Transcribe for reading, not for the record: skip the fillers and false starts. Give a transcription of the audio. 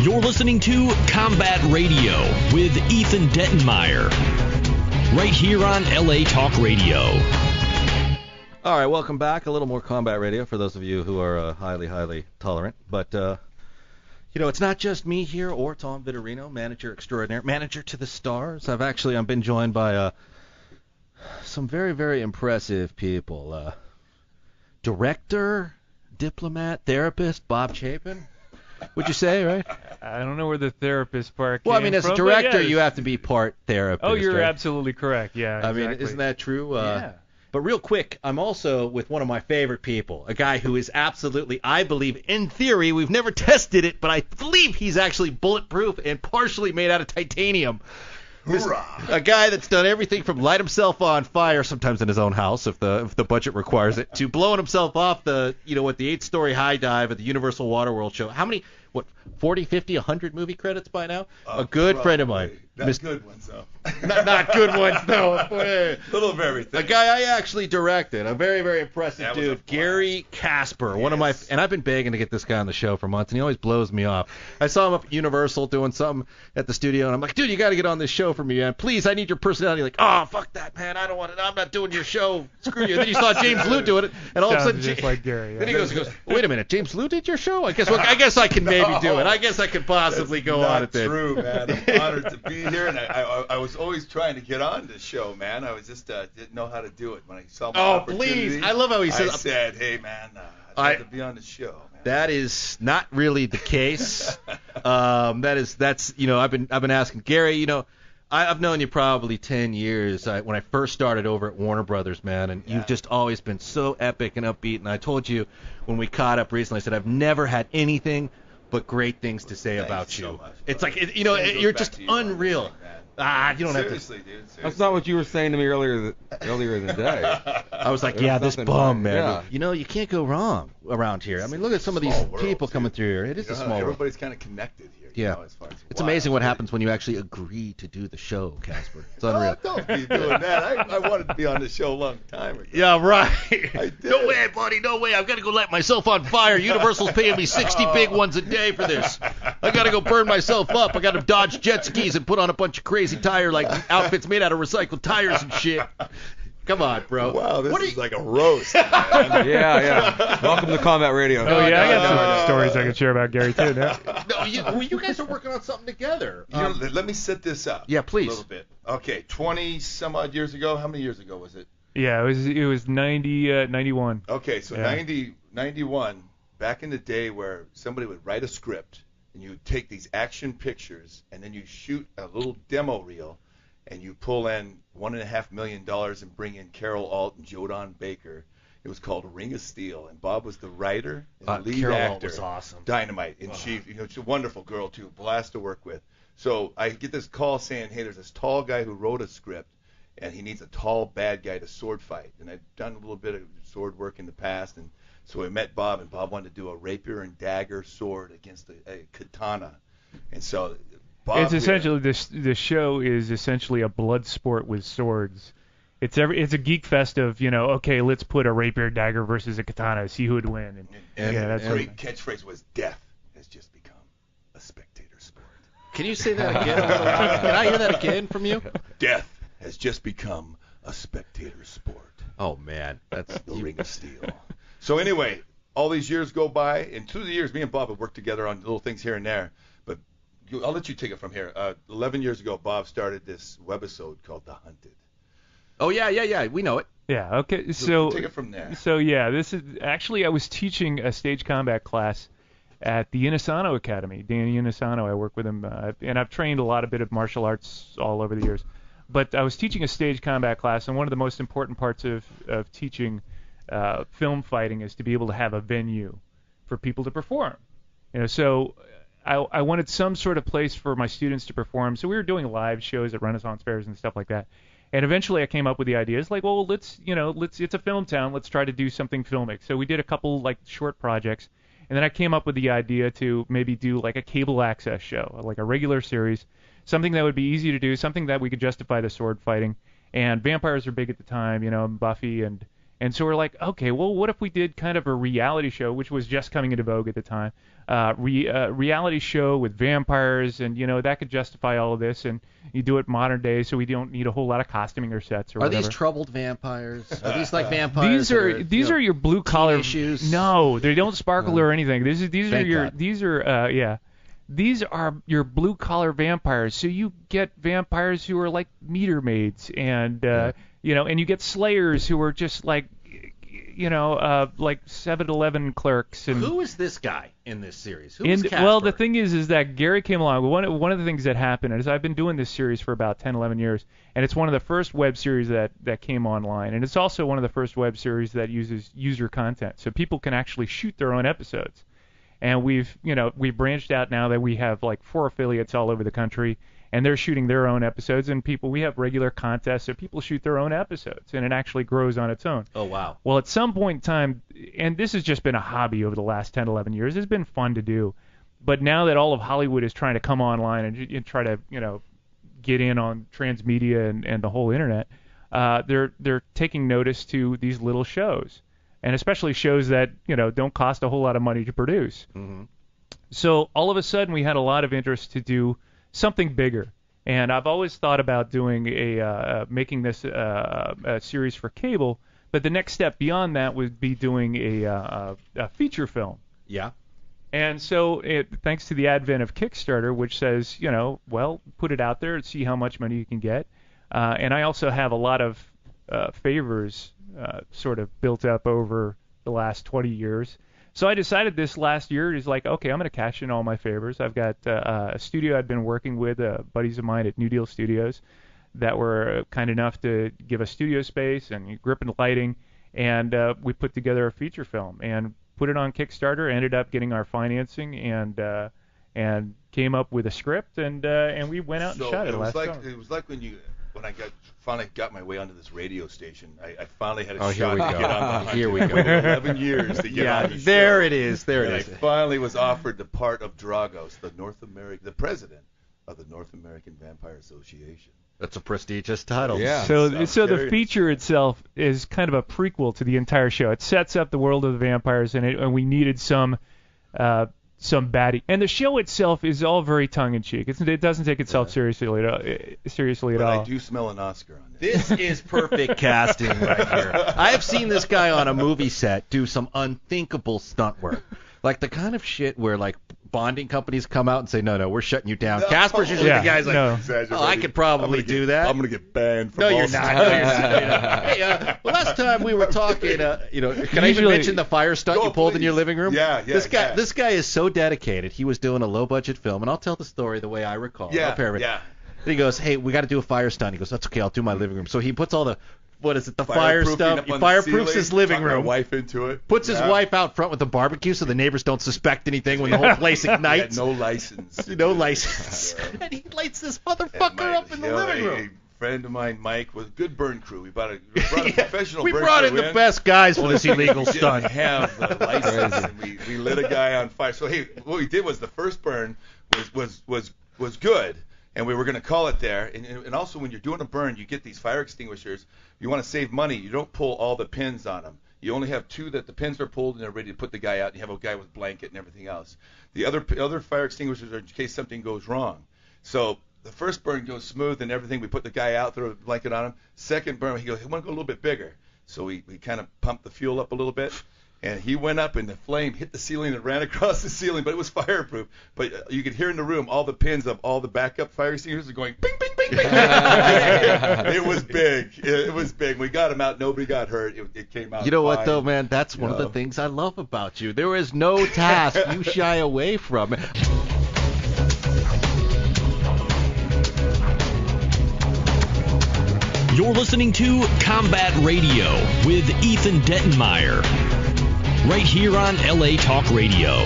You're listening to Combat Radio with Ethan Dettenmaier, right here on LA Talk Radio. All right, welcome back. A little more Combat Radio for those of you who are highly tolerant. But, it's not just me here or Tom Vittorino, manager extraordinaire, manager to the stars. I've been joined by some very, very impressive people. Director, diplomat, therapist, Bob Chapin. Would you say, right? I don't know where the therapist part came Well, I mean, as a director, you have to be part therapist. Oh, you're right? absolutely correct. Yeah, exactly. I mean, isn't that true? Yeah. But real quick, I'm also with one of my favorite people, a guy who is absolutely, I believe, in theory, we've never tested it, but I believe he's actually bulletproof and partially made out of titanium. A guy that's done everything from light himself on fire, sometimes in his own house if the budget requires it, to blowing himself off the 8-story high dive at the Universal Waterworld show. How many, 40, 50, 100 movie credits by now? A good friend of mine. Not good ones, though. not good ones, though. A little of everything. A guy I actually directed. A very, very impressive dude. Gary Kasper. Yes. One of my, and I've been begging to get this guy on the show for months, and he always blows me off. I saw him up at Universal doing something at the studio, and I'm like, dude, you got to get on this show for me, man. Please, I need your personality. Like, oh, fuck that, man. I don't want it. I'm not doing your show. Screw you. And then you saw James Lou doing it, and all of a sudden, just like Gary. Yeah. Then he goes, wait a minute, James Lou did your show? I guess I can maybe do it. I guess I could possibly go on it then. That's true, man. I'm honored to be here, and I was always trying to get on this show, man. I was just didn't know how to do it when I saw my opportunity. Please. I love how he says. I said, hey, man, I'd like to be on the show. Man. That is not really the case. I've been asking Gary. I've known you probably 10 years. When I first started over at Warner Brothers, man, and you've just always been so epic and upbeat. And I told you when we caught up recently, I said I've never had anything but great things to say about you. So much, it's like you're just unreal. You don't Seriously, have to. dude. Seriously. That's not what you were saying to me earlier in the day. I was like, this bum, man. Yeah. You can't go wrong around here. I mean, look at some of these people coming through here. It is a small world. Everybody's kind of connected here. Yeah. As far as it's amazing what happens when you actually agree to do the show, Kasper. It's unreal. Don't be doing that. I wanted to be on the show a long time ago. Yeah, right. I did. No way, buddy. No way. I've got to go light myself on fire. Universal's paying me 60 big ones a day for this. I got to go burn myself up. I got to dodge jet skis and put on a bunch of crazy outfits made out of recycled tires and shit. Come on, bro. Wow, this is like a roast, man. Yeah. Welcome to Combat Radio. Oh, yeah, I got some stories I can share about Gary, too. You guys are working on something together. Let me set this up. Yeah, please. A little bit. Okay, 20-some-odd years ago. How many years ago was it? Yeah, it was 91. Okay, so 91, back in the day where somebody would write a script, and you would take these action pictures, and then you shoot a little demo reel, and you pull in $1.5 million and bring in Carol Alt and Jodan Baker. It was called Ring of Steel, and Bob was the writer and the lead Carol actor. Alt was awesome. Dynamite, and she's a wonderful girl too, blast to work with. So I get this call saying, hey, there's this tall guy who wrote a script, and he needs a tall bad guy to sword fight. And I'd done a little bit of sword work in the past, and so I met Bob, and Bob wanted to do a rapier and dagger sword against a katana, and so. It's essentially the show is essentially a blood sport with swords. It's a geek fest of okay, let's put a rapier dagger versus a katana, see who would win. And that's the great catchphrase was death has just become a spectator sport. Can you say that again? Can I hear that again from you? Death has just become a spectator sport. Oh man, that's the Ring of Steel. So anyway, all these years go by, and through the years, me and Bob have worked together on little things here and there. But I'll let you take it from here. 11 years ago, Bob started this webisode called The Hunted. Oh, yeah. We know it. Yeah, okay. So take it from there. So, yeah, this is actually I was teaching a stage combat class at the Inosanto Academy. Danny Inosanto, I work with him, and I've trained a bit of martial arts all over the years. But I was teaching a stage combat class, and one of the most important parts of teaching film fighting is to be able to have a venue for people to perform. So I wanted some sort of place for my students to perform. So we were doing live shows at Renaissance fairs and stuff like that. And eventually I came up with the idea. It's like, well, let's it's a film town. Let's try to do something filmic. So we did a couple short projects. And then I came up with the idea to maybe do a cable access show, like a regular series, something that would be easy to do, something that we could justify the sword fighting. And vampires were big at the time, Buffy and And so we're like, okay, well, what if we did kind of a reality show, which was just coming into vogue at the time, reality show with vampires, and that could justify all of this, and you do it modern day, so we don't need a whole lot of costuming or sets or whatever. Are these troubled vampires? Are these like vampires? These are your blue collar issues. No, they don't sparkle or anything. These are your blue collar vampires. So you get vampires who are like meter maids, and and you get slayers who are just like 7-Eleven clerks. And who is this guy in this series? Who is Kasper? Well, the thing is that Gary came along. One of the things that happened is I've been doing this series for about 10, 11 years, and it's one of the first web series that came online, and it's also one of the first web series that uses user content, so people can actually shoot their own episodes. And we've branched out now that we have like 4 affiliates all over the country, and they're shooting their own episodes, and we have regular contests, so people shoot their own episodes, and it actually grows on its own. Oh, wow. Well, at some point in time, and this has just been a hobby over the last 10, 11 years, it's been fun to do. But now that all of Hollywood is trying to come online and try to, get in on transmedia and the whole internet, they're taking notice to these little shows, and especially shows that, don't cost a whole lot of money to produce. Mm-hmm. So all of a sudden, we had a lot of interest to do something bigger, and I've always thought about doing making this a series for cable, but the next step beyond that would be doing a feature film. Yeah. And so thanks to the advent of Kickstarter, which says, put it out there and see how much money you can get. And I also have a lot of favors sort of built up over the last 20 years. So I decided this last year is like, okay, I'm going to cash in all my favors. I've got a studio I'd been working with, buddies of mine at New Deal Studios, that were kind enough to give us studio space and grip and lighting, and we put together a feature film and put it on Kickstarter. Ended up getting our financing and came up with a script, and we went out and shot it last summer. It was like when I finally got my way onto this radio station. I finally had a Oh, shot here we to go. get on the Here we hunt. go. It waited 11 years to get on the show. There it is. There it And is. I finally was offered the part of Dragos, the president of the North American Vampire Association. That's a prestigious title. Yeah. So Sounds the very feature itself is kind of a prequel to the entire show. It sets up the world of the vampires, and we needed some baddie. And the show itself is all very tongue-in-cheek. It doesn't take itself seriously at all. I do smell an Oscar on it. This is perfect casting right here. I have seen this guy on a movie set do some unthinkable stunt work. Like the kind of shit where like bonding companies come out and say, no, we're shutting you down. No. Kasper's usually Yeah, the guy's like, no. I could probably do that. I'm going to get banned from No, all you're not. stunts. No, you're not. Hey, well, last time we were talking, can I even Usually- mention the fire stunt you pulled in your living room? Yeah. This guy is so dedicated. He was doing a low-budget film, and I'll tell the story the way I recall. Yeah, I'll paraphrase. yeah. And he goes, hey, we got to do a fire stunt. He goes, that's okay, I'll do my living room. So he puts all the, fire Fireproofing stuff. up He on the fireproofs ceiling, his living talking my room. wife into it. Puts his wife out front with the barbecue so the neighbors don't suspect anything when the whole place He had ignites. no license. No license. And he lights this motherfucker up in the living room. A friend of mine, Mike, was a good burn crew. We brought a professional We burn brought crew in the best guys for this illegal We didn't stunt. have the license, and we lit a guy on fire. So hey, what we did was the first burn was good, and we were going to call it there. And also when you're doing a burn, you get these fire extinguishers. You want to save money. You don't pull all the pins on them. You only have 2 that the pins are pulled and they're ready to put the guy out. And you have a guy with blanket and everything else. The other fire extinguishers are in case something goes wrong. So the first burn goes smooth and everything. We put the guy out, throw a blanket on him. Second burn, he goes, I want to go a little bit bigger. So we kind of pumped the fuel up a little bit. And he went up and the flame hit the ceiling and ran across the ceiling, but it was fireproof. But you could hear in the room all the pins of all the backup fire extinguishers going bing, bing, bing, bing. It was big. It was big. We got him out. Nobody got hurt. It came out You know what, fine. though, man? That's one of the things I love about you. There is no task you shy away from. You're listening to Combat Radio with Ethan Dettenmaier, right here on LA Talk Radio.